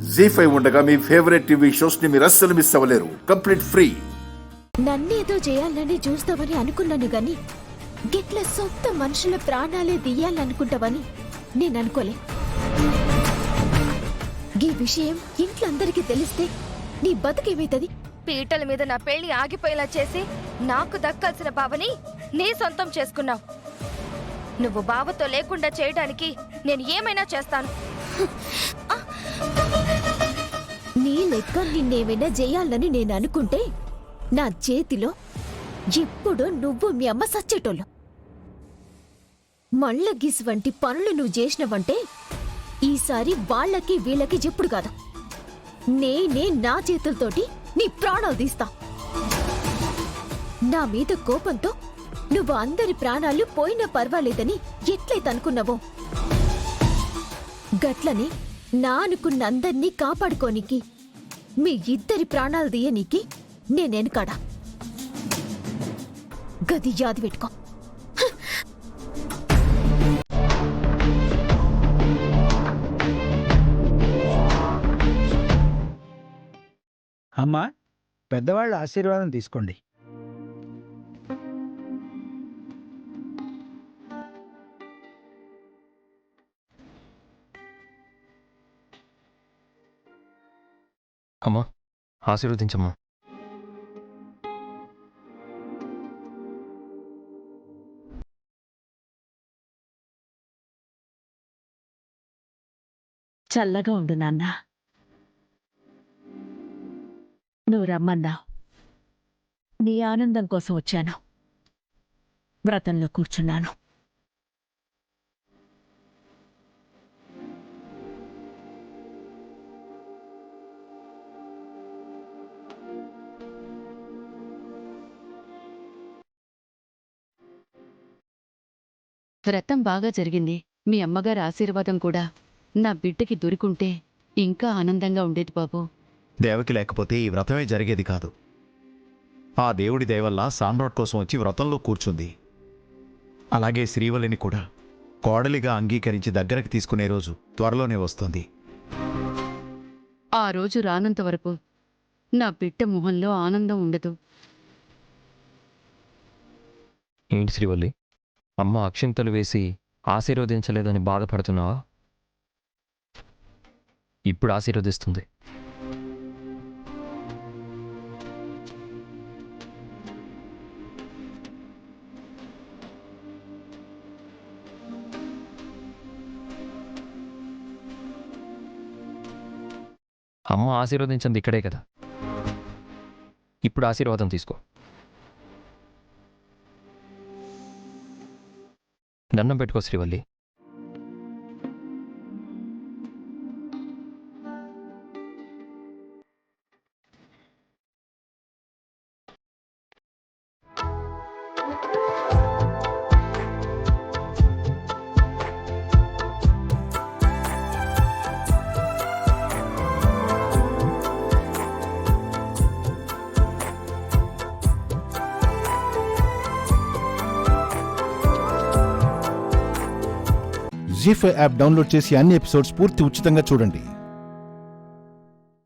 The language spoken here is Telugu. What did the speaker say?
జీ5 ఉండగా మీ ఫేవరెట్ టీవీ షోస్ ని మీరు అస్సలు మిస్ అవ్వలేరు. Complete free. నన్నేదో చేయాలని చూస్తావని అనుకున్నాను గాని గిట్ల సొంత మనుషుల ప్రాణాలే తీయాలనుకుంటావని నేను అనుకోలే. ఈ విషయం ఇంట్లో అందరికీ తెలిస్తే నీ బతుకేమైతుంది? పీటల మీద నా పెళ్లి ఆగిపోయేలా చేసి నాకు దక్కాల్సిన బావని నీ సొంతం చేసుకున్నావు. నువ్వు బావతో లేకుండా చేయడానికి నేను ఏమైనా చేస్తాను. నీ లెక్క నిన్నేమైనా చేయాలని నేను అనుకుంటే నా చేతిలో ఇప్పుడు నువ్వు మీ అమ్మ సచ్చేటోళ్ళు. మళ్ళ గిస్ వంటి పనులు నువ్వు చేసినవంటే ఈసారి వాళ్ళకి వీళ్ళకి చెప్పుడు కాదు, నేనే నా చేతులతోటి నీ ప్రాణాలు తీస్తా. నా మీద కోపంతో నువ్వు అందరి ప్రాణాలు పోయినా పర్వాలేదని ఎట్లయితే అనుకున్నావో గట్లని నా అనుకున్న అందర్నీ కాపాడుకోనికి మీ ఇద్దరి ప్రాణాలు తీయనీకి నేనెనకాడా. గది యాది పెట్టుకో. అమ్మా, పెద్దవాళ్ళ ఆశీర్వాదం తీసుకోండి. అమ్మా, ఆశీర్వదించమ్మా. చల్లగా ఉండు నాన్న. నువ్వు రమ్మన్నావు, నీ ఆనందం కోసం వచ్చాను. వ్రతంలో కూర్చున్నాను. వ్రతం బాగా జరిగింది. మీ అమ్మగారి ఆశీర్వాదం కూడా నా బిడ్డకి దొరికుంటే ఇంకా ఆనందంగా ఉండేది బాబు. దేవకి లేకపోతే ఈ వ్రతమే జరిగేది కాదు. ఆ దేవుడి దయవల్ల సామ్రాట్ కోసం వచ్చి వ్రతంలో కూర్చుంది. అలాగే శ్రీవల్లిని కూడా కోడలిగా అంగీకరించి దగ్గరకు తీసుకునే రోజు త్వరలోనే వస్తుంది. ఆ రోజు రానంత వరకు నా బిడ్డ మొహంలో ఆనందం ఉండదు. ఏంటి శ్రీవల్లి, అమ్మ అక్షింతలు వేసి ఆశీర్వదించలేదని బాధపడుతున్నావా? ఇప్పుడు ఆశీర్వదిస్తుంది. అమ్మ ఆశీర్వదించింది ఇక్కడే కదా, ఇప్పుడు ఆశీర్వాదం తీసుకో. దండం పెట్టుకో శ్రీవల్లి. జీ5 యాప్ డౌన్లోడ్ చేసి అన్ని ఎపిసోడ్స్ పూర్తి ఉచితంగా చూడండి.